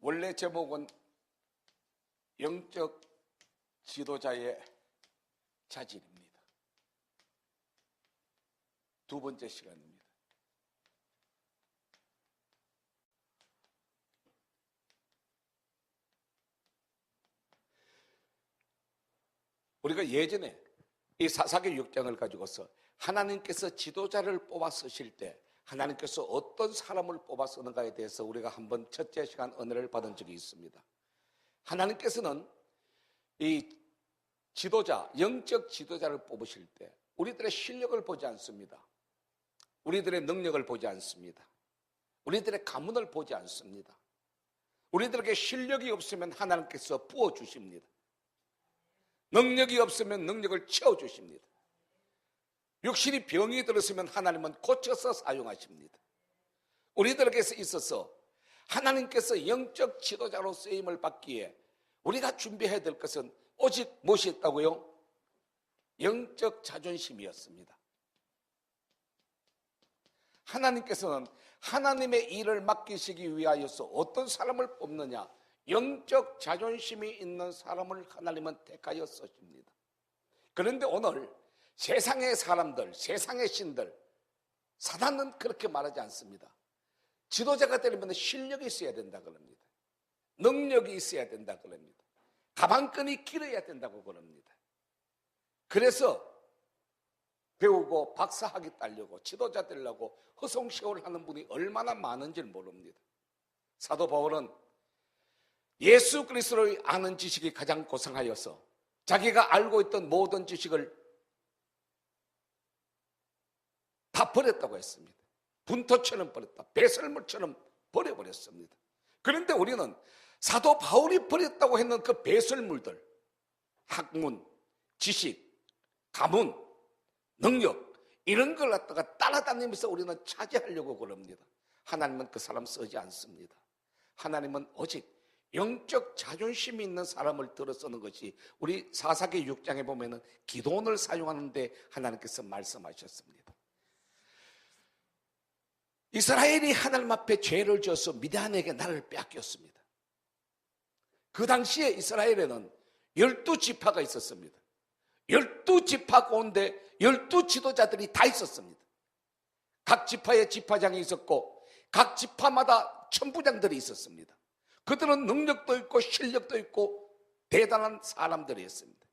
원래 제목은 영적 지도자의 자질입니다. 두 번째 시간입니다. 우리가 예전에 이 사사기 6장을 가지고서 하나님께서 지도자를 뽑아 쓰실 때 하나님께서 어떤 사람을 뽑아 쓰는가에 대해서 우리가 한번 첫째 시간 은혜를 받은 적이 있습니다. 하나님께서는 이 지도자, 영적 지도자를 뽑으실 때 우리들의 실력을 보지 않습니다. 우리들의 능력을 보지 않습니다. 우리들의 가문을 보지 않습니다. 우리들에게 실력이 없으면 하나님께서 부어주십니다. 능력이 없으면 능력을 채워주십니다. 육신이 병이 들었으면 하나님은 고쳐서 사용하십니다. 우리들에게 있어서 하나님께서 영적 지도자로 쓰임을 받기에 우리가 준비해야 될 것은 오직 무엇이 있다고요? 영적 자존심이었습니다. 하나님께서는 하나님의 일을 맡기시기 위하여서 어떤 사람을 뽑느냐? 영적 자존심이 있는 사람을 하나님은 택하여 쓰십니다. 그런데 오늘 세상의 사람들, 세상의 신들, 사단은 그렇게 말하지 않습니다. 지도자가 되려면 실력이 있어야 된다 그럽니다. 능력이 있어야 된다 그럽니다. 가방끈이 길어야 된다고 그럽니다. 그래서 배우고 박사학위 따려고 지도자 되려고 허송세월 하는 분이 얼마나 많은지 모릅니다. 사도 바울은 예수 그리스도를 아는 지식이 가장 고상하여서 자기가 알고 있던 모든 지식을 다 버렸다고 했습니다. 분토처럼 버렸다. 배설물처럼 버려버렸습니다. 그런데 우리는 사도 바울이 버렸다고 했는 그 배설물들, 학문, 지식, 가문, 능력 이런 걸 갖다가 따라다니면서 우리는 차지하려고 그럽니다. 하나님은 그 사람 쓰지 않습니다. 하나님은 오직 영적 자존심이 있는 사람을 들어 쓰는 것이 우리 사사기 6장에 보면은 기도원을 사용하는데 하나님께서 말씀하셨습니다. 이스라엘이 하나님 앞에 죄를 지어서 미디안에게 나라를 빼앗겼습니다. 그 당시에 이스라엘에는 12지파가 있었습니다. 12지파 가운데 12지도자들이 다 있었습니다. 각 지파에 지파장이 있었고 각 지파마다 천부장들이 있었습니다. 그들은 능력도 있고 실력도 있고 대단한 사람들이었습니다.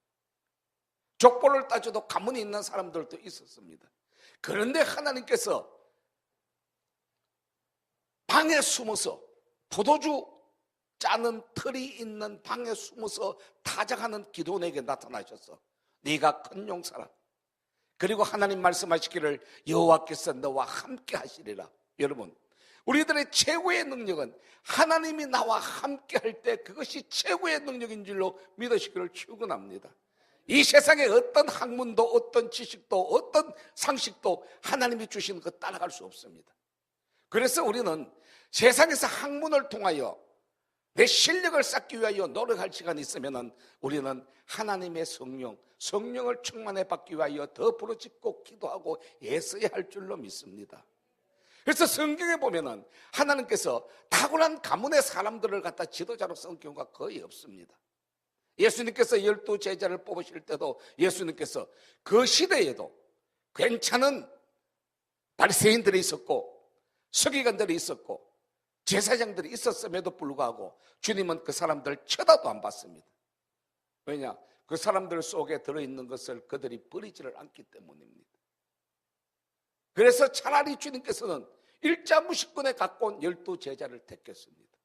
족보를 따져도 가문이 있는 사람들도 있었습니다. 그런데 하나님께서 방에 숨어서 포도주 짜는 틀이 있는 방에 숨어서 타작하는 기도원에게 나타나셔서 네가 큰 용사라. 그리고 하나님 말씀하시기를 여호와께서 너와 함께 하시리라. 여러분, 우리들의 최고의 능력은 하나님이 나와 함께 할 때 그것이 최고의 능력인 줄로 믿으시기를 축원합니다. 이 세상에 어떤 학문도 어떤 지식도 어떤 상식도 하나님이 주시는 것 따라갈 수 없습니다. 그래서 우리는 세상에서 학문을 통하여 내 실력을 쌓기 위하여 노력할 시간이 있으면 우리는 하나님의 성령을 충만해 받기 위하여 더 부르짖고 기도하고 애써야 할 줄로 믿습니다. 그래서 성경에 보면은 하나님께서 탁월한 가문의 사람들을 갖다 지도자로 쓴 경우가 거의 없습니다. 예수님께서 12 제자를 뽑으실 때도 예수님께서 그 시대에도 괜찮은 바리새인들이 있었고 서기관들이 있었고 제사장들이 있었음에도 불구하고 주님은 그 사람들 쳐다도 안 봤습니다. 왜냐? 그 사람들 속에 들어있는 것을 그들이 버리지를 않기 때문입니다. 그래서 차라리 주님께서는 일자무식군에 갖고 온 12 제자를 택했습니다.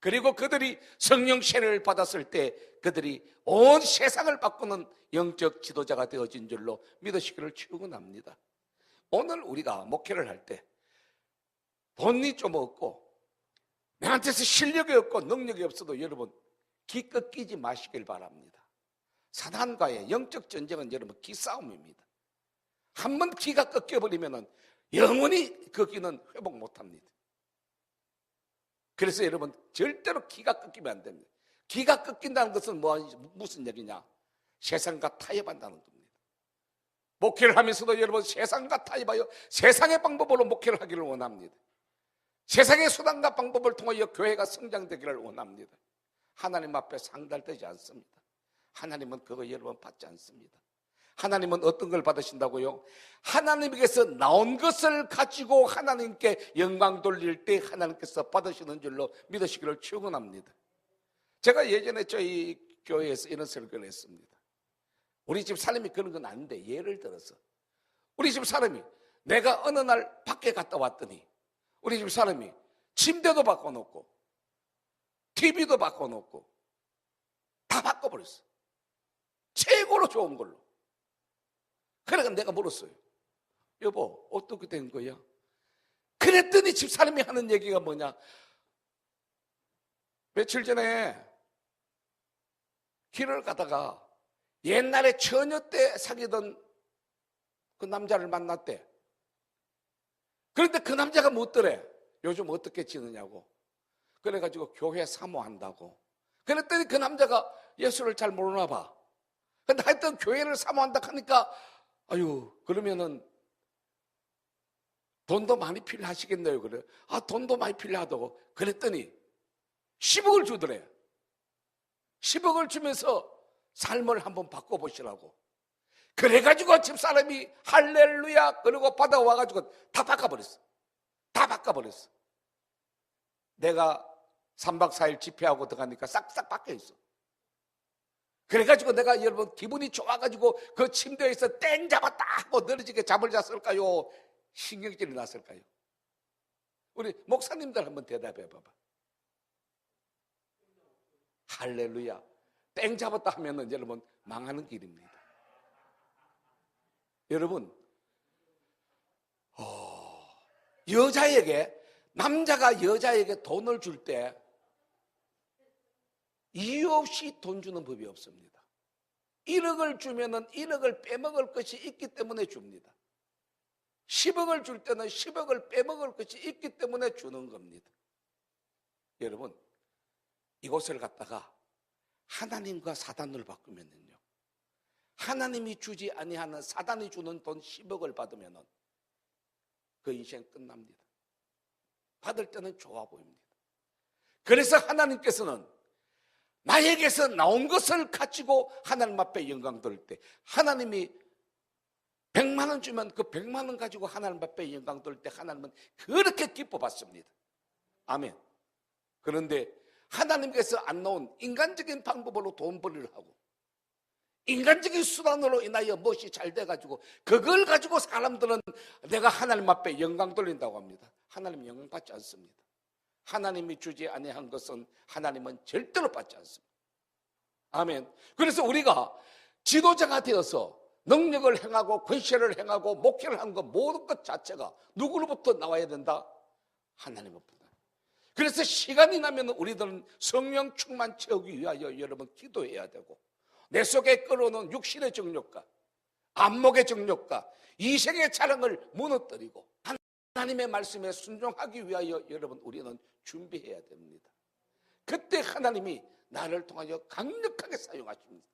그리고 그들이 성령 세례를 받았을 때 그들이 온 세상을 바꾸는 영적 지도자가 되어진 줄로 믿으시기를 축원합니다. 오늘 우리가 목회를 할 때 돈이 좀 없고 내한테서 실력이 없고 능력이 없어도 여러분 기껏 끼지 마시길 바랍니다. 사단과의 영적 전쟁은 여러분 기싸움입니다. 한번 기가 꺾여버리면 영원히 그 기는 회복 못합니다. 그래서 여러분 절대로 기가 꺾이면 안 됩니다. 기가 꺾인다는 것은 무슨 얘기냐? 세상과 타협한다는 겁니다. 목회를 하면서도 여러분 세상과 타협하여 세상의 방법으로 목회를 하기를 원합니다. 세상의 수단과 방법을 통하여 교회가 성장되기를 원합니다. 하나님 앞에 상달되지 않습니다. 하나님은 그거 여러분 받지 않습니다. 하나님은 어떤 걸 받으신다고요? 하나님께서 나온 것을 가지고 하나님께 영광 돌릴 때 하나님께서 받으시는 줄로 믿으시기를 축원합니다. 제가 예전에 저희 교회에서 이런 설교를 했습니다. 우리 집 사람이 그런 건 아닌데, 예를 들어서 우리 집 사람이, 내가 어느 날 밖에 갔다 왔더니 우리 집 사람이 침대도 바꿔놓고 TV도 바꿔놓고 다 바꿔버렸어. 최고로 좋은 걸로. 그러니까 내가 물었어요. 여보, 어떻게 된 거야? 그랬더니 집사람이 하는 얘기가 뭐냐? 며칠 전에 길을 가다가 옛날에 처녀 때 사귀던 그 남자를 만났대. 그런데 그 남자가 묻더래. 요즘 어떻게 지느냐고. 그래가지고 교회 사모한다고. 그랬더니 그 남자가 예수를 잘 모르나 봐. 근데 하여튼 교회를 사모한다 하니까, 아유, 그러면은 돈도 많이 필요하시겠네요. 그래. 아, 돈도 많이 필요하다고. 그랬더니 10억을 주더래. 10억을 주면서 삶을 한번 바꿔보시라고. 그래가지고 집사람이 할렐루야 그러고 받아와가지고 다 바꿔버렸어. 다 바꿔버렸어. 내가 3박 4일 집회하고 들어가니까 싹싹 바뀌어있어. 그래가지고 내가 여러분 기분이 좋아가지고 그 침대에서 땡 잡았다 하고 늘어지게 잠을 잤을까요? 신경질이 났을까요? 우리 목사님들 한번 대답해 봐봐. 할렐루야. 땡 잡았다 하면은 여러분 망하는 길입니다. 여러분, 여자에게, 남자가 여자에게 돈을 줄 때 이유 없이 돈 주는 법이 없습니다. 1억을 주면은 1억을 빼먹을 것이 있기 때문에 줍니다. 10억을 줄 때는 10억을 빼먹을 것이 있기 때문에 주는 겁니다. 여러분, 이곳을 갖다가 하나님과 사단을 바꾸면은요, 하나님이 주지 아니하는 사단이 주는 돈 10억을 받으면은 그 인생 끝납니다. 받을 때는 좋아 보입니다. 그래서 하나님께서는 나에게서 나온 것을 가지고 하나님 앞에 영광 돌릴 때, 하나님이 100만 원 주면 그 100만 원 가지고 하나님 앞에 영광 돌릴 때 하나님은 그렇게 기뻐 받습니다. 아멘. 그런데 하나님께서 안 놓은 인간적인 방법으로 돈 벌이를 하고 인간적인 수단으로 인하여 무엇이 잘 돼가지고 그걸 가지고 사람들은 내가 하나님 앞에 영광 돌린다고 합니다. 하나님 영광 받지 않습니다. 하나님이 주지 아니한 것은 하나님은 절대로 받지 않습니다. 아멘. 그래서 우리가 지도자가 되어서 능력을 행하고 권세를 행하고 목회를 하는 것 모든 것 자체가 누구로부터 나와야 된다? 하나님으로부터. 그래서 시간이 나면 우리들은 성령 충만 채우기 위하여 여러분 기도해야 되고, 내 속에 끌어오는 육신의 정욕과 안목의 정욕과 이생의 자랑을 무너뜨리고 하나님의 말씀에 순종하기 위하여 여러분 우리는 준비해야 됩니다. 그때 하나님이 나를 통하여 강력하게 사용하십니다.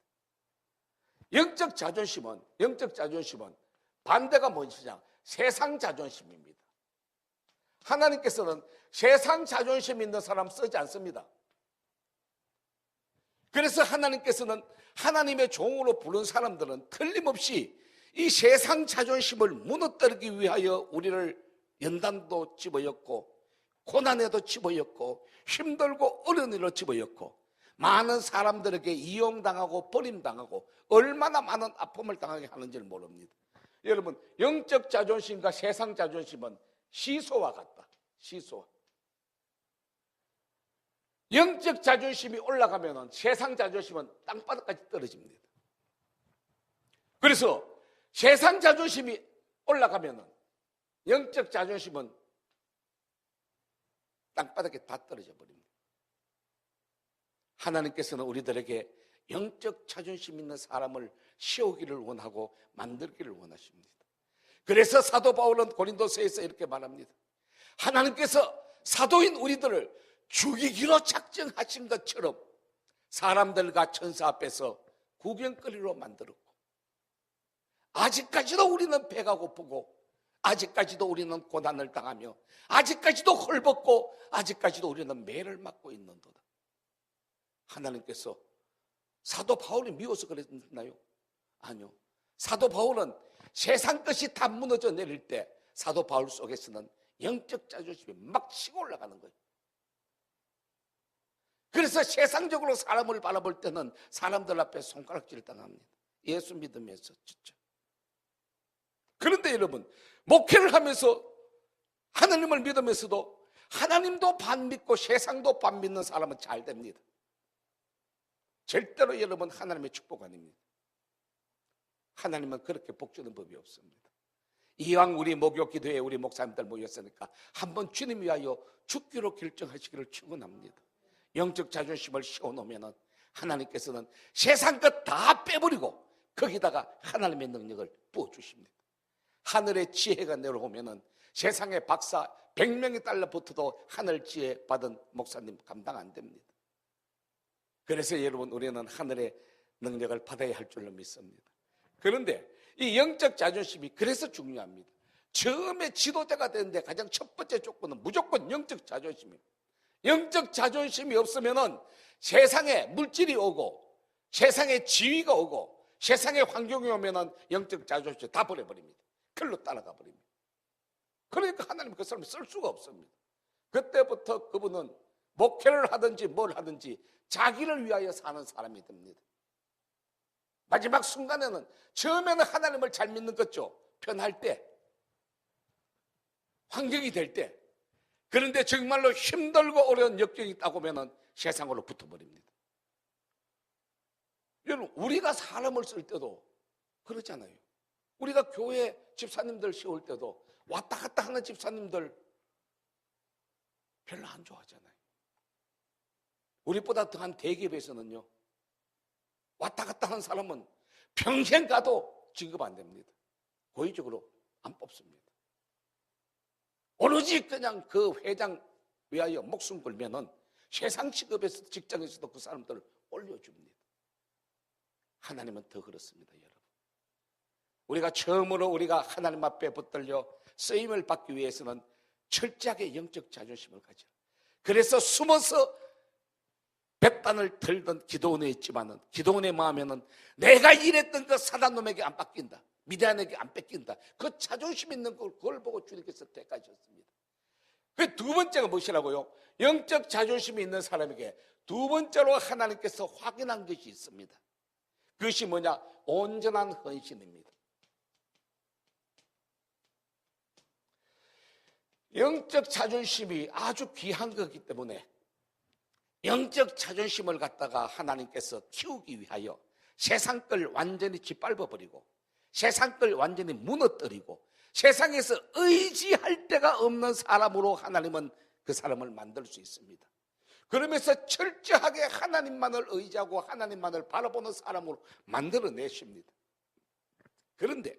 영적 자존심은 반대가 무엇이냐? 세상 자존심입니다. 하나님께서는 세상 자존심 있는 사람 쓰지 않습니다. 그래서 하나님께서는 하나님의 종으로 부른 사람들은 틀림없이 이 세상 자존심을 무너뜨리기 위하여 우리를 연단도 집어였고 고난에도 집어였고 힘들고 어려운 일로 집어였고 많은 사람들에게 이용당하고 버림당하고 얼마나 많은 아픔을 당하게 하는지를 모릅니다. 여러분, 영적 자존심과 세상 자존심은 시소와 같다. 시소와. 영적 자존심이 올라가면 세상 자존심은 땅바닥까지 떨어집니다. 그래서 세상 자존심이 올라가면 영적 자존심은 땅바닥에 다 떨어져 버립니다. 하나님께서는 우리들에게 영적 자존심 있는 사람을 세우기를 원하고 만들기를 원하십니다. 그래서 사도 바울은 고린도서에서 이렇게 말합니다. 하나님께서 사도인 우리들을 죽이기로 작정하신 것처럼 사람들과 천사 앞에서 구경거리로 만들었고 아직까지도 우리는 배가 고프고 아직까지도 우리는 고난을 당하며 아직까지도 헐벗고 아직까지도 우리는 매를 맞고 있는도다. 하나님께서 사도 바울이 미워서 그랬나요? 아니요. 사도 바울은 세상 것이 다 무너져 내릴 때 사도 바울 속에서는 영적 자존심이 막 치고 올라가는 거예요. 그래서 세상적으로 사람을 바라볼 때는 사람들 앞에 손가락질 당합니다. 예수 믿으면서 진짜. 그런데 여러분, 목회를 하면서 하나님을 믿으면서도 하나님도 반 믿고 세상도 반 믿는 사람은 잘 됩니다. 절대로 여러분 하나님의 축복 아닙니다. 하나님은 그렇게 복 주는 법이 없습니다. 이왕 우리 목욕 기도에 우리 목사님들 모였으니까 한번 주님 위하여 죽기로 결정하시기를 축원합니다. 영적 자존심을 씌워놓으면 하나님께서는 세상 것 다 빼버리고 거기다가 하나님의 능력을 부어주십니다. 하늘의 지혜가 내려오면 세상에 박사 100명이 달라붙어도 하늘 지혜 받은 목사님 감당 안 됩니다. 그래서 여러분 우리는 하늘의 능력을 받아야 할 줄로 믿습니다. 그런데 이 영적 자존심이 그래서 중요합니다. 처음에 지도자가 되는데 가장 첫 번째 조건은 무조건 영적 자존심입니다. 영적 자존심이 없으면 세상에 물질이 오고 세상에 지위가 오고 세상에 환경이 오면 영적 자존심 다 버려버립니다. 글로 따라가 버립니다. 그러니까 하나님 그 사람을 쓸 수가 없습니다. 그때부터 그분은 목회를 하든지 뭘 하든지 자기를 위하여 사는 사람이 됩니다. 마지막 순간에는 처음에는 하나님을 잘 믿는 거죠. 편할 때, 환경이 될 때. 그런데 정말로 힘들고 어려운 역경이 있다고 하면 세상으로 붙어버립니다. 여러분, 우리가 사람을 쓸 때도 그렇잖아요. 우리가 교회 집사님들 세울 때도 왔다 갔다 하는 집사님들 별로 안 좋아하잖아요. 우리보다 더한 대기업에서는요, 왔다 갔다 하는 사람은 평생 가도 진급 안 됩니다. 고의적으로 안 뽑습니다. 오로지 그냥 그 회장 위하여 목숨 걸면은 세상 직업에서 직장에서도 그 사람들을 올려줍니다. 하나님은 더 그렇습니다, 여러분. 우리가 처음으로 우리가 하나님 앞에 붙들려 쓰임을 받기 위해서는 철저하게 영적 자존심을 가져. 그래서 숨어서 백단을 들던 기도원에 있지만은 기도원의 마음에는 내가 일했던 그 사단놈에게 안 뺏긴다. 미디안에게 안 뺏긴다. 그 자존심 있는 걸 그걸 보고 주님께서 택하셨습니다. 그 두 번째가 무엇이라고요? 영적 자존심이 있는 사람에게 두 번째로 하나님께서 확인한 것이 있습니다. 그것이 뭐냐? 온전한 헌신입니다. 영적 자존심이 아주 귀한 거기 때문에 영적 자존심을 갖다가 하나님께서 키우기 위하여 세상 걸 완전히 짓밟아버리고 세상 걸 완전히 무너뜨리고 세상에서 의지할 데가 없는 사람으로 하나님은 그 사람을 만들 수 있습니다. 그러면서 철저하게 하나님만을 의지하고 하나님만을 바라보는 사람으로 만들어내십니다. 그런데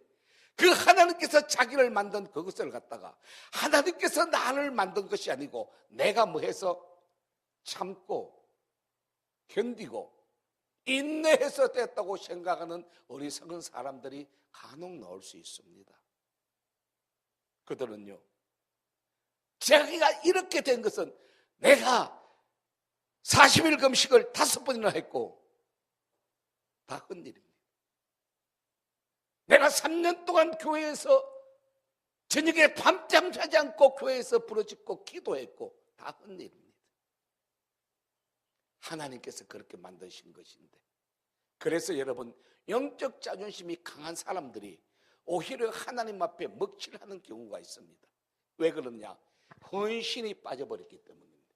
그 하나님께서 자기를 만든 그것을 갖다가 하나님께서 나를 만든 것이 아니고 내가 뭐 해서 참고 견디고 인내해서 됐다고 생각하는 어리석은 사람들이 간혹 나올 수 있습니다. 그들은요, 자기가 이렇게 된 것은 내가 40일 금식을 5번이나 했고 다 헛일입니다. 내가 3년 동안 교회에서 저녁에 밤잠 자지 않고 교회에서 부르짖고 기도했고 다 헛일입니다. 하나님께서 그렇게 만드신 것인데, 그래서 여러분 영적 자존심이 강한 사람들이 오히려 하나님 앞에 먹칠하는 경우가 있습니다. 왜 그러냐? 헌신이 빠져버렸기 때문입니다.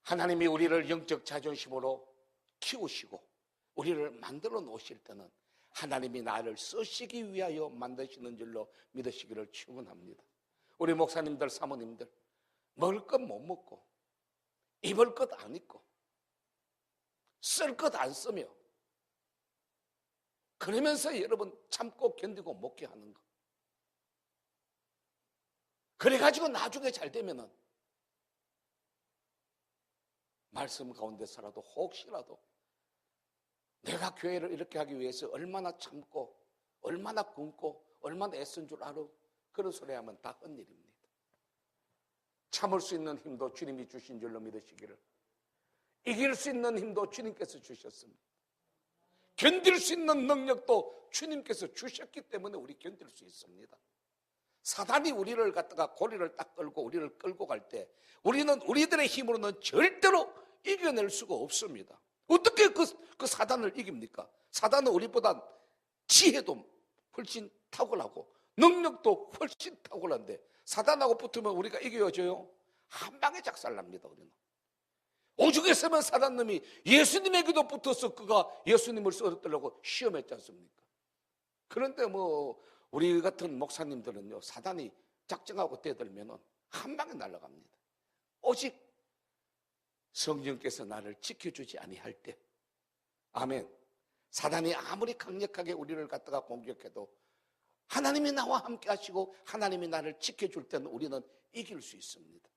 하나님이 우리를 영적 자존심으로 키우시고 우리를 만들어 놓으실 때는 하나님이 나를 쓰시기 위하여 만드시는 줄로 믿으시기를 축원합니다. 우리 목사님들, 사모님들 먹을 것 못 먹고 입을 것 안 입고 쓸 것 안 쓰며 그러면서 여러분 참고 견디고 목회하는 거, 그래가지고 나중에 잘 되면은 말씀 가운데서라도 혹시라도 내가 교회를 이렇게 하기 위해서 얼마나 참고 얼마나 굶고 얼마나 애쓴 줄 알아? 그런 소리 하면 다 헛일입니다. 참을 수 있는 힘도 주님이 주신 줄로 믿으시기를. 이길 수 있는 힘도 주님께서 주셨습니다. 견딜 수 있는 능력도 주님께서 주셨기 때문에 우리 견딜 수 있습니다. 사단이 우리를 갖다가 고리를 딱 끌고 우리를 끌고 갈 때 우리는 우리들의 힘으로는 절대로 이겨낼 수가 없습니다. 어떻게 그 사단을 이깁니까? 사단은 우리보다 지혜도 훨씬 탁월하고 능력도 훨씬 탁월한데 사단하고 붙으면 우리가 이겨져요? 한 방에 작살납니다. 우리는 오죽했으면 사단놈이 예수님에게도 붙어서 그가 예수님을 쓰러뜨리려고 시험했지 않습니까? 그런데 우리 같은 목사님들은요, 사단이 작정하고 대들면은 한 방에 날아갑니다. 오직 성령께서 나를 지켜주지 아니할 때, 아멘. 사단이 아무리 강력하게 우리를 갖다가 공격해도 하나님이 나와 함께 하시고 하나님이 나를 지켜줄 때는 우리는 이길 수 있습니다.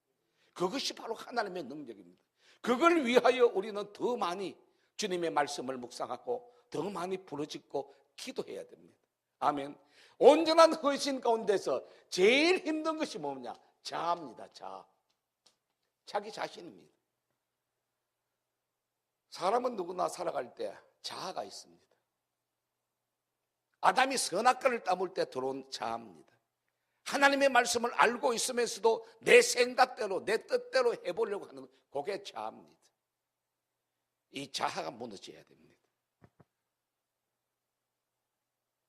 그것이 바로 하나님의 능력입니다. 그걸 위하여 우리는 더 많이 주님의 말씀을 묵상하고 더 많이 부르짖고 기도해야 됩니다. 아멘. 온전한 헌신 가운데서 제일 힘든 것이 뭐냐? 자아입니다. 자아. 자기 자신입니다. 사람은 누구나 살아갈 때 자아가 있습니다. 아담이 선악과를 따물 때 들어온 자아입니다. 하나님의 말씀을 알고 있으면서도 내 생각대로 내 뜻대로 해보려고 하는 그게 자아입니다. 이 자아가 무너져야 됩니다.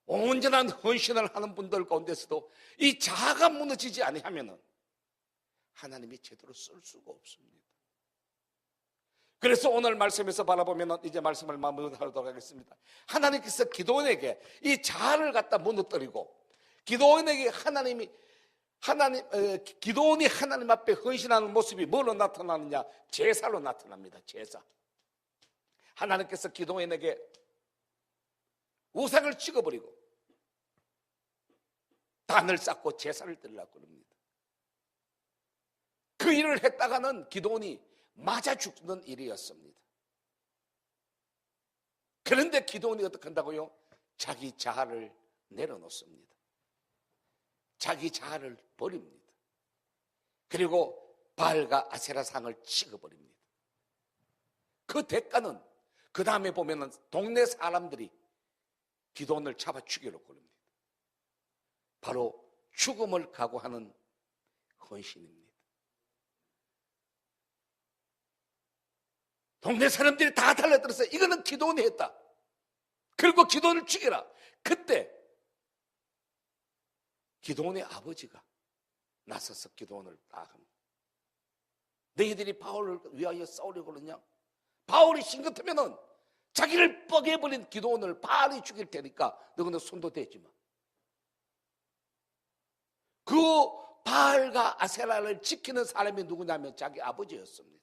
온전한 헌신을 하는 분들 가운데서도 이 자아가 무너지지 아니하면 하나님이 제대로 쓸 수가 없습니다. 그래서 오늘 말씀에서 바라보면 이제 말씀을 마무리하도록 하겠습니다. 하나님께서 기도원에게 이 자아를 갖다 무너뜨리고 기도원에게 기도원이 하나님 앞에 헌신하는 모습이 뭐로 나타나느냐? 제사로 나타납니다. 제사. 하나님께서 기도원에게 우상을 찍어버리고 단을 쌓고 제사를 드리려고 합니다. 그 일을 했다가는 기도원이 맞아 죽는 일이었습니다. 그런데 기도원이 어떻게 한다고요? 자기 자아를 내려놓습니다. 자기 자아를 버립니다. 그리고 바알과 아세라상을 찍어버립니다. 그 대가는 그 다음에 보면은 동네 사람들이 기도원을 잡아 죽이려고 합니다. 바로 죽음을 각오하는 헌신입니다. 동네 사람들이 다 달라들어서 이거는 기도원이 했다. 그리고 기도원을 죽여라. 그때 기도원의 아버지가 나서서 기도원을 딱 합니다. 너희들이 바울을 위하여 싸우려고 그러냐? 바울이 신 같으면은 자기를 뻐개버린 기도원을 바알이 죽일 테니까 너희는 손도 대지 마. 그 바알과 아세라를 지키는 사람이 누구냐면 자기 아버지였습니다.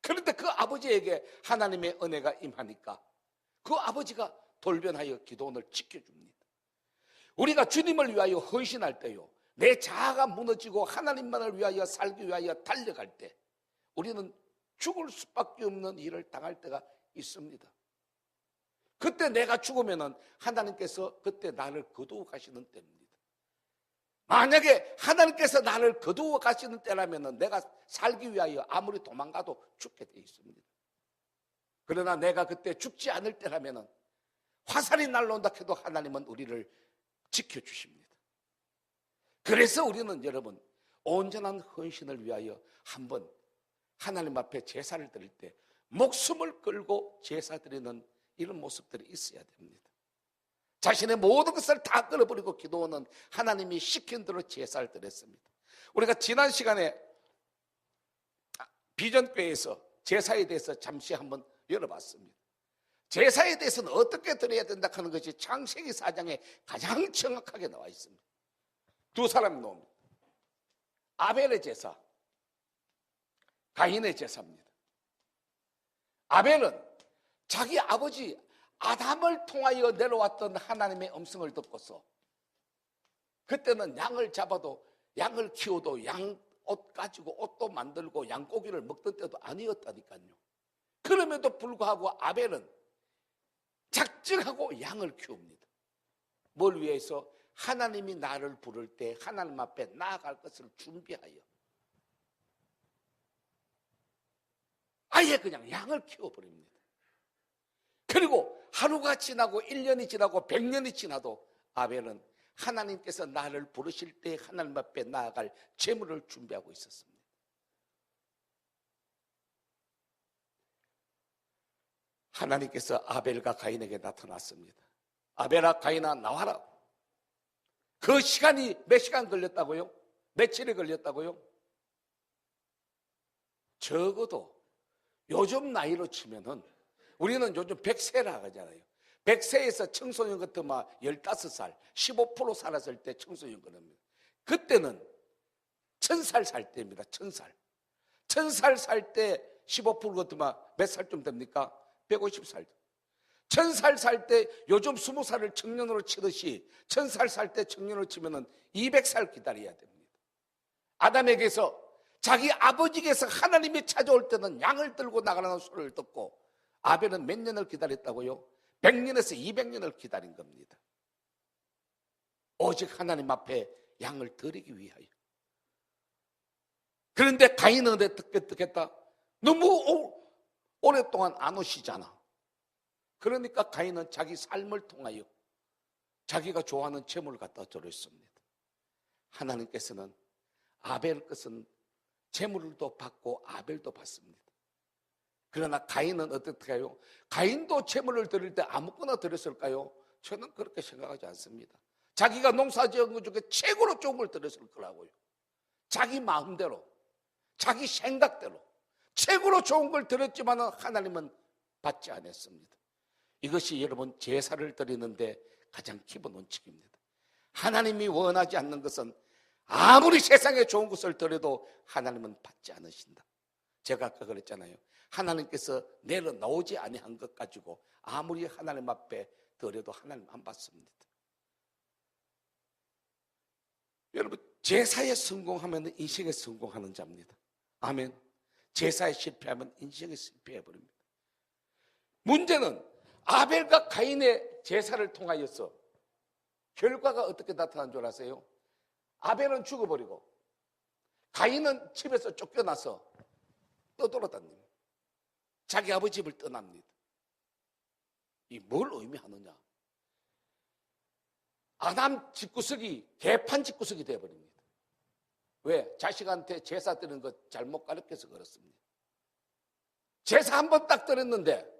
그런데 그 아버지에게 하나님의 은혜가 임하니까 그 아버지가 돌변하여 기도원을 지켜줍니다. 우리가 주님을 위하여 헌신할 때요, 내 자아가 무너지고 하나님만을 위하여 살기 위하여 달려갈 때 우리는 죽을 수밖에 없는 일을 당할 때가 있습니다. 그때 내가 죽으면은 하나님께서 그때 나를 거두어 가시는 때입니다. 만약에 하나님께서 나를 거두어 가시는 때라면 내가 살기 위하여 아무리 도망가도 죽게 돼 있습니다. 그러나 내가 그때 죽지 않을 때라면 화살이 날라온다 해도 하나님은 우리를 지켜주십니다. 그래서 우리는 여러분 온전한 헌신을 위하여 한번 하나님 앞에 제사를 드릴 때 목숨을 걸고 제사 드리는 이런 모습들이 있어야 됩니다. 자신의 모든 것을 다 끊어버리고 기도원은 하나님이 시킨 대로 제사를 드렸습니다. 우리가 지난 시간에 비전교회에서 제사에 대해서 잠시 한번 열어봤습니다. 제사에 대해서는 어떻게 드려야 된다 하는 것이 창세기 4장에 가장 정확하게 나와 있습니다. 두 사람이 나옵니다. 아벨의 제사, 가인의 제사입니다. 아벨은 자기 아버지 아담을 통하여 내려왔던 하나님의 음성을 듣고서 그때는 양을 잡아도 양을 키워도 양 옷 가지고 옷도 만들고 양고기를 먹던 때도 아니었다니까요. 그럼에도 불구하고 아벨은 작정하고 양을 키웁니다. 뭘 위해서? 하나님이 나를 부를 때 하나님 앞에 나아갈 것을 준비하여 아예 그냥 양을 키워버립니다. 그리고 하루가 지나고 1년이 지나고 100년이 지나도 아벨은 하나님께서 나를 부르실 때 하나님 앞에 나아갈 제물을 준비하고 있었습니다. 하나님께서 아벨과 가인에게 나타났습니다. 아벨아 가인아 나와라. 그 시간이 몇 시간 걸렸다고요? 며칠이 걸렸다고요? 적어도 요즘 나이로 치면은 우리는 요즘 100세라 하잖아요. 100세에서 청소년 같은 막 15살, 15% 살았을 때 청소년 겁니다. 그때는 1000살 살 때입니다. 1000살. 1000살 살 때 15% 같은 막 몇 살쯤 됩니까? 150살. 1000살 살 때 요즘 20살을 청년으로 치듯이 1000살 살 때 청년으로 치면은 200살 기다려야 됩니다. 아담에게서 자기 아버지께서 하나님이 찾아올 때는 양을 들고 나가라는 소리를 듣고 아벨은 몇 년을 기다렸다고요? 100년에서 200년을 기다린 겁니다. 오직 하나님 앞에 양을 드리기 위하여. 그런데 가인은 어떻게 했다? 너무 오랫동안 안 오시잖아. 그러니까 가인은 자기 삶을 통하여 자기가 좋아하는 제물을 갖다 드렸습니다. 하나님께서는 아벨 것은 제물도 받고 아벨도 받습니다. 그러나 가인은 어떻게 해요? 가인도 제물을 드릴 때 아무거나 드렸을까요? 저는 그렇게 생각하지 않습니다. 자기가 농사지은 것 중에 최고로 좋은 걸 드렸을 거라고요. 자기 마음대로, 자기 생각대로 최고로 좋은 걸 드렸지만 하나님은 받지 않았습니다. 이것이 여러분 제사를 드리는데 가장 기본 원칙입니다. 하나님이 원하지 않는 것은 아무리 세상에 좋은 것을 드려도 하나님은 받지 않으신다. 제가 아까 그랬잖아요. 하나님께서 내려놓지 아니한 것 가지고 아무리 하나님 앞에 드려도 하나님 안 받습니다. 여러분 제사에 성공하면 인생에 성공하는 자입니다. 아멘. 제사에 실패하면 인생에 실패해버립니다. 문제는 아벨과 가인의 제사를 통하여서 결과가 어떻게 나타난 줄 아세요? 아벨은 죽어버리고 가인은 집에서 쫓겨나서 떠돌아다닙니다. 자기 아버지 집을 떠납니다. 이 뭘 의미하느냐? 아담 집구석이 개판 집구석이 되어버립니다. 왜? 자식한테 제사 드리는 거 잘못 가르쳐서 그렇습니다. 제사 한 번 딱 드렸는데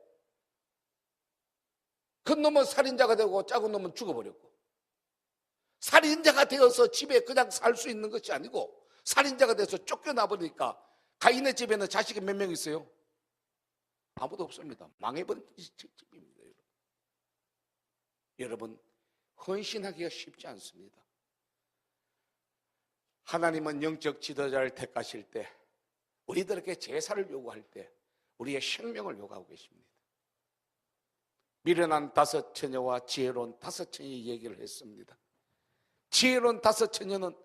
큰 놈은 살인자가 되고 작은 놈은 죽어버렸고, 살인자가 되어서 집에 그냥 살 수 있는 것이 아니고 살인자가 돼서 쫓겨나 버리니까 가인의 집에는 자식이 몇 명 있어요? 아무도 없습니다. 망해버린 집입니다. 여러분 헌신하기가 쉽지 않습니다. 하나님은 영적 지도자를 택하실 때, 우리들에게 제사를 요구할 때 우리의 생명을 요구하고 계십니다. 미련한 5 처녀와 지혜로운 5 처녀 얘기를 했습니다. 지혜로운 5 처녀는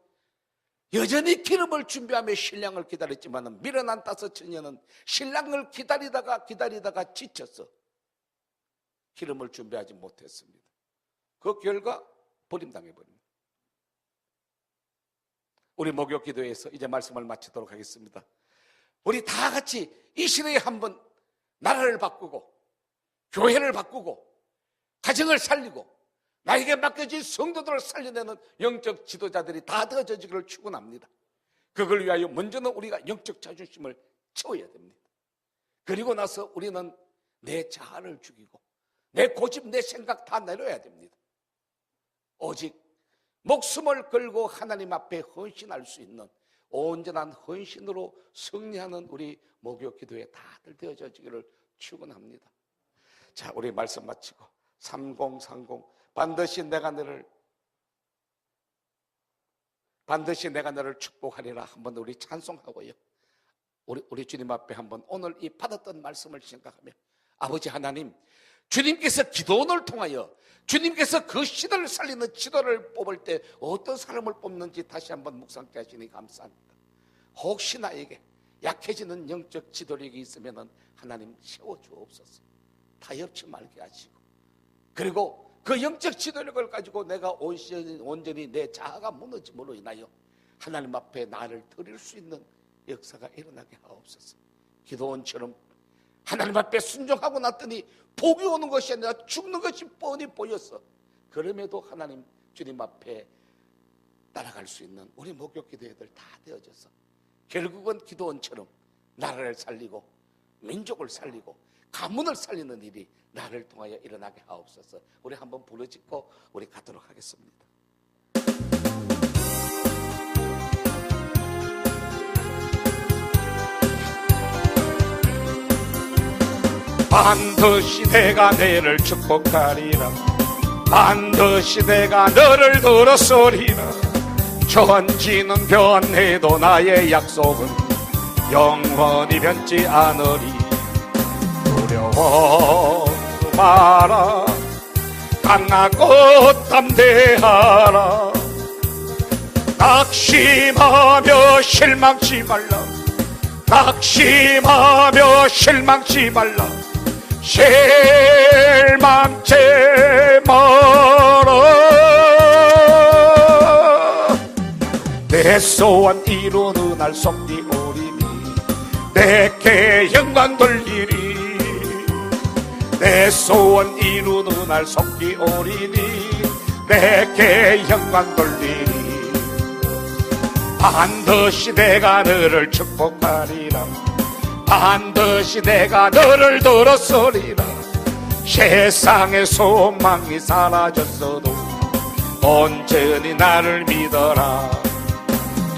여전히 기름을 준비하며 신랑을 기다렸지만 미련한 5 처녀는 신랑을 기다리다가 지쳐서 기름을 준비하지 못했습니다. 그 결과 버림당해버립니다. 우리 목욕 기도에서 이제 말씀을 마치도록 하겠습니다. 우리 다 같이 이 시대에 한번 나라를 바꾸고 교회를 바꾸고 가정을 살리고 나에게 맡겨진 성도들을 살려내는 영적 지도자들이 다 되어지기를 축원합니다. 그걸 위하여 먼저는 우리가 영적 자존심을 채워야 됩니다. 그리고 나서 우리는 내 자아를 죽이고 내 고집, 내 생각 다 내려야 됩니다. 오직 목숨을 걸고 하나님 앞에 헌신할 수 있는 온전한 헌신으로 승리하는 우리 목욕 기도에 다들 되어지기를 축원합니다. 자, 우리 말씀 마치고 3030 반드시 내가 너를 축복하리라 한번 우리 찬송하고요. 우리 주님 앞에 한번 오늘 이 받았던 말씀을 생각하며, 아버지 하나님, 주님께서 기도원을 통하여 주님께서 그 시대를 살리는 지도를 뽑을 때 어떤 사람을 뽑는지 다시 한번 묵상케 하시니 감사합니다. 혹시 나에게 약해지는 영적 지도력이 있으면 하나님 세워주옵소서. 타협치 말게 하시고, 그리고 그 영적 지도력을 가지고 내가 온전히 내 자아가 무너짐으로 인하여 하나님 앞에 나를 드릴 수 있는 역사가 일어나게 하옵소서. 기도원처럼 하나님 앞에 순종하고 났더니 복이 오는 것이 아니라 죽는 것이 뻔히 보였어. 그럼에도 하나님 주님 앞에 따라갈 수 있는 우리 목욕 기도회들 다 되어져서 결국은 기도원처럼 나라를 살리고 민족을 살리고 가문을 살리는 일이 나를 통하여 일어나게 하옵소서. 우리 한번 부르짖고 우리 가도록 하겠습니다. 반드시 내가 너를 축복하리라. 반드시 내가 너를 들었으리라. 천지는 변해도 나의 약속은 영원히 변치 않으리. 두려워 마라. 강하고 담대하라. 낙심하며 실망치 말라. 낙심하며 실망치 말라. 실망치 마라. 내 소원 이루는 날 속히 오리니 내게 영광 돌리리. 내 소원 이루는 날 속히 오리니 내게 영광 돌리리. 반드시 내가 너를 축복하리라. 반드시 내가 너를 들었으리라. 세상의 소망이 사라졌어도 온전히 나를 믿어라.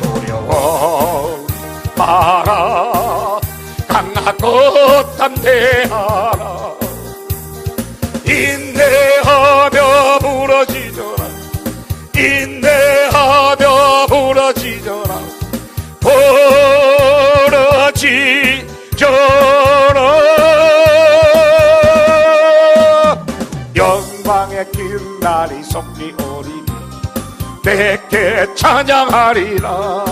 두려워 마라. 강하고 담대하라. 인내하며 부러지져라. 인내하며 부러지져라. 부러지져라. 영광의 긴 날이 속히 오리니 내게 찬양하리라.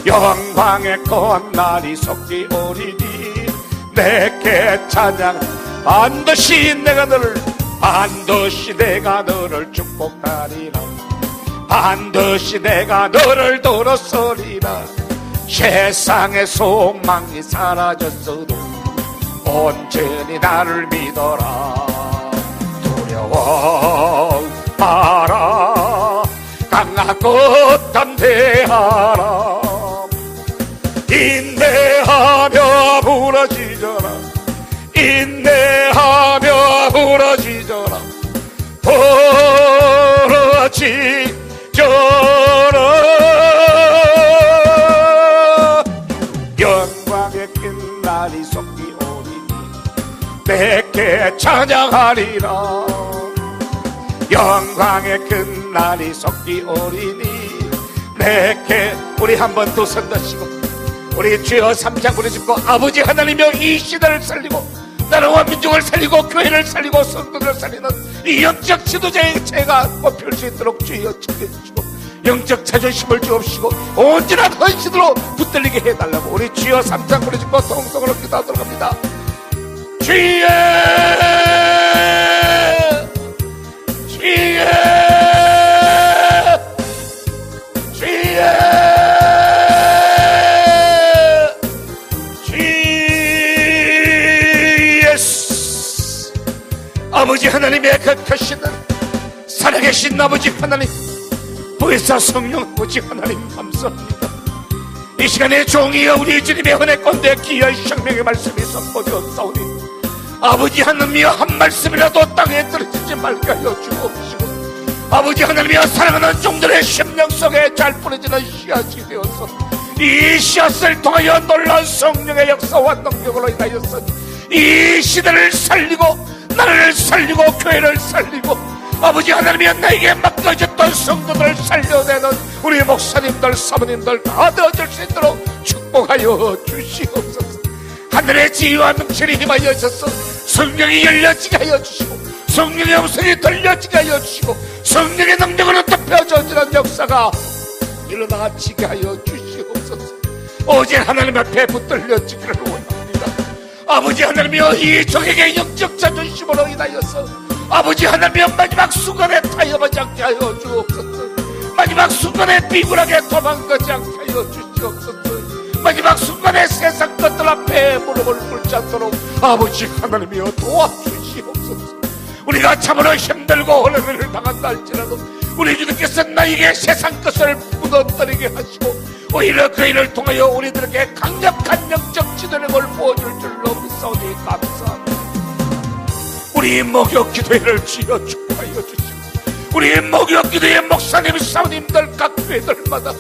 영광의 큰 날이 속히 오리니 내게 찬양. 반드시 내가 너를 축복하리라. 반드시 내가 너를 들었으리라. 세상의 소망이 사라졌어도 온전히 나를 믿어라. 두려워 마라. 강하고 담대하라. 인내하며 부러지져라. 인내하며 부러지져라. 부러지져라. 영광의 큰 날이 속히 오리니 내게 찬양하리라. 영광의 큰 날이 속히 오리니 내게. 우리 한번 두 손 드시고 우리 주여 삼창 부르짖고 아버지 하나님이여 이 시대를 살리고 나라와 민족을 살리고 교회를 살리고 성도들을 살리는 이 영적 지도자의 제가 뽑힐 수 있도록 주여 챙겨주시고 영적 자존심을 주옵시고 온전한 헌신으로 붙들리게 해달라고 우리 주여 삼창 부르짖고 통성으로 기도하도록 합니다. 주여 주여 주여 아버지 하나님의 거룩하신 살아계신 아버지 하나님, 보혜사 성령 아버지 하나님 감사합니다. 이 시간에 종이여 우리 주님의 은혜 가운데 귀한 생명의 말씀이 선포되었사오니 아버지 하나님이여 한 말씀이라도 땅에 떨어지지 말게 하여 주옵시고 아버지 하나님이여 사랑하는 종들의 심령 속에 잘 뿌려지는 씨앗이 되어서 이 씨앗을 통하여 놀라운 성령의 역사와 능력으로 인하여서 이 시대를 살리고 나라를 살리고 교회를 살리고 아버지 하나님이여 나에게 맡겨졌던 성도들을 살려내는 우리 목사님들 사모님들 다 되어질 수 있도록 축복하여 주시옵소서. 하늘의 지혜와 능력이 힘하여져서 성령이 열려지게 하여 주시고 성령의 음성이 들려지게 하여 주시고 성령의 능력으로 덮여져지는 역사가 일어나지게 하여 주시옵소서. 오직 하나님 앞에 붙들려지기를 원합니다. 아버지 하나님이여 이 적에게 영적 자존심으로 인하여서 아버지 하나님이여, 마지막 순간에 타협하지 않게 하여 주옵소서. 마지막 순간에 비굴하게 도망가지 않게 하여 주시옵소서. 마지막 순간에 세상 것들 앞에 무릎을 꿇지 않도록 아버지 하나님이여 도와주시옵소서. 우리가 참으로 힘들고 어려움을 당한다 할지라도 우리 주님께서 나에게 세상 것을 무너뜨리게 하시고 오히려 그 일을 통하여 우리들에게 강력한 영적 지도력을 보여줄 줄로 믿사오니 감사합니다. 우리 목욕 기도회를 주여 축복하여 주시고 우리 목욕 기도회 목사님, 사모님들 각 교회들마다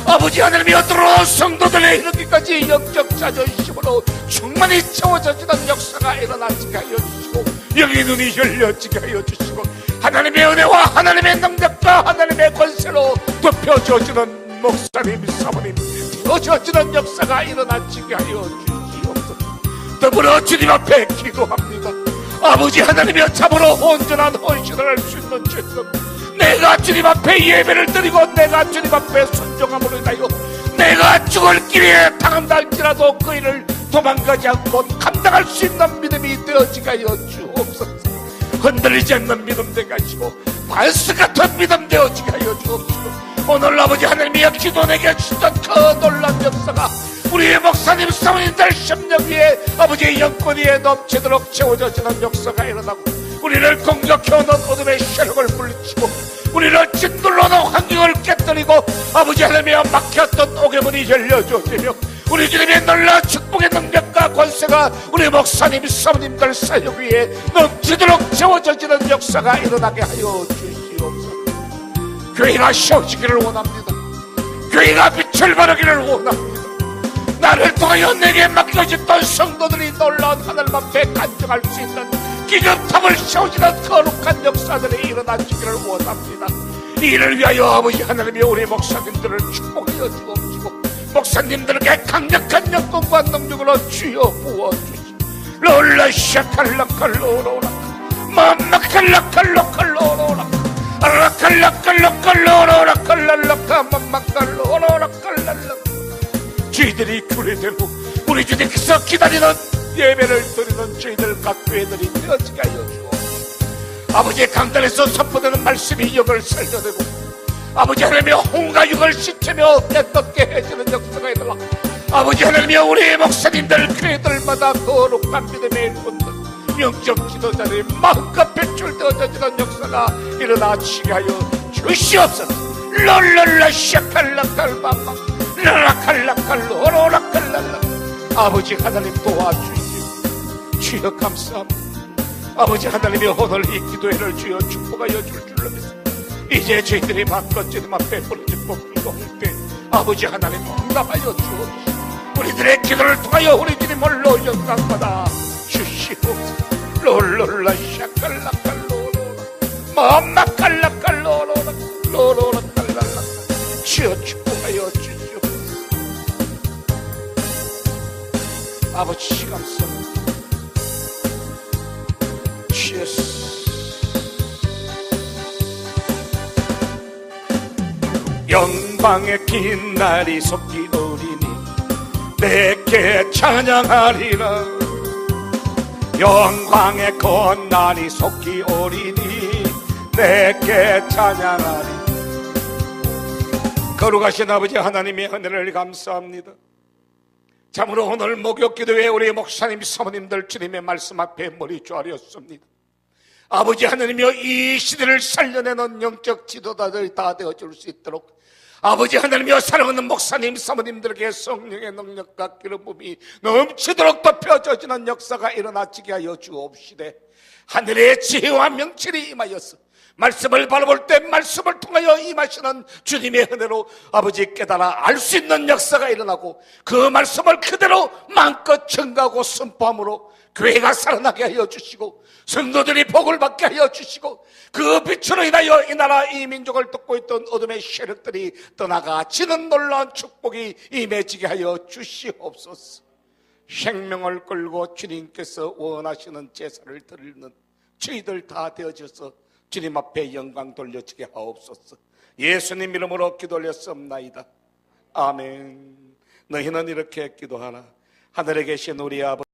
아버지 하나님이여 들어 성도들에 이르기까지 영적 자존심으로 충만히 채워져지는 역사가 일어나지게 하여 주시고 영의 눈이 열려지게 하여 주시고 하나님의 은혜와 하나님의 능력과 하나님의 권세로 덮여져지는 목사님, 사모님 덮여져지는 역사가 일어나지게 하여 주시옵소서. 더불어 주님 앞에 기도합니다. 아버지 하나님이여 참으로 온전한 헌신을 할 수 있는 죄성, 내가 주님 앞에 예배를 드리고 내가 주님 앞에 순종함으로 인하여 내가 죽을 길에 당한다 할지라도 그 일을 도망가지 않고 감당할 수 있는 믿음이 되어지게 하여 주옵소서. 흔들리지 않는 믿음 되게 하시고 반석 같은 믿음 되어지게 하여 주옵소서. 오늘 아버지 하나님이여 기도 내게 주셨던 그 놀라운 역사가 우리의 목사님, 사모님들 심령 위에 아버지의 영권 위에 넘치도록 채워져지는 역사가 일어나고 우리를 공격해오는 어둠의 세력을 물리치고 우리를 짓눌러놓은 환경을 깨뜨리고 아버지 하나님이여 막혔던 옥의 열려주시며 우리 주님의 놀라운 축복의 능력과 권세가 우리 목사님, 사모님들 사역 위에 넘치도록 채워져지는 역사가 일어나게 하여 주시옵소서. 교회가 세워지기를 원합니다. 교회가 빛을 발하기를 원합니다. 나를 통하여 내게 맡겨졌던 성도들이 놀라운 하나님 앞에 간증할 수 있는 기념탑을 세워지는 거룩한 역사들이 일어나시기를 원합니다. 이를 위하여 아버지 하나님이 우리 목사님들을 축복하여 주옵시고 목사님들에게 강력한 영광과 능력으로 주여 부어주시고 롤라샤칼라칼로로라 맘마칼라칼로칼로로라 아라칼라칼로칼로로라 맘마칼로로라 저희들이 교회대로 우리 주님께서 기다리는 예배를 드리는 저희들 각 교회들이 되어지게 하여 주옵소서. 아버지의 강단에서 선포되는 말씀이 영을 살려내고 아버지 하나님의 홍과 육을 씻으며 깨끗게 해주는 역사가 일어나 아버지 하나님의 우리 목사님들 교회들마다 거룩한 믿음의 일꾼들 영적 지도자들이 마음껏 배출되어지는 역사가 일어나지게 하여 주시옵소서. 롤롤라 샤칼라칼마마 라라칼라칼로로라칼랄라 아버지 하나님 도와주시오. 주여 감사합니다. 아버지 하나님이 오늘 이 기도회를 주여 축복하여 줄 줄로 믿습니다. 이제 저희들이 마음껏 주님 앞에 부르짖고 기도할 때 아버지 하나님 응답하여 주옵시오. 우리들의 기도를 통하여 우리 주님 홀로 영광받아 주시옵소서. 롤롤라 샤칼라칼로로라 마마칼라칼로로라 로로라칼랄라 주여 축복하여 주시옵소서. 아버지 감사합니다. 주여 영광의 긴 날이 속히 오리니 내게 찬양하리라. 영광의 건 날이 속히 오리니 내게 찬양하리. 거룩하신 아버지 하나님의 은혜를 감사합니다. 참으로 오늘 목욕기도회 우리 목사님, 사모님들 주님의 말씀 앞에 머리 조아렸습니다. 아버지 하나님이여 이 시대를 살려내는 영적 지도자들이 다 되어줄 수 있도록 아버지 하나님이여 사랑하는 목사님, 사모님들에게 성령의 능력과 기름 부음이 넘치도록 덮여져지는 역사가 일어나지게 하여 주옵시되 하늘의 지혜와 명철이 임하여서 말씀을 바라볼 때 말씀을 통하여 임하시는 주님의 은혜로 아버지 깨달아 알 수 있는 역사가 일어나고 그 말씀을 그대로 마음껏 전가하고 선포함으로 교회가 살아나게 하여 주시고 성도들이 복을 받게 하여 주시고 그 빛으로 인하여 이 나라 이 민족을 돕고 있던 어둠의 세력들이 떠나가 지는 놀라운 축복이 임해지게 하여 주시옵소서. 생명을 끌고 주님께서 원하시는 제사를 드리는 저희들 다 되어져서 주님 앞에 영광 돌려지게 하옵소서. 예수님 이름으로 기도 올렸습나이다. 아멘. 너희는 이렇게 기도하라. 하늘에 계신 우리 아버지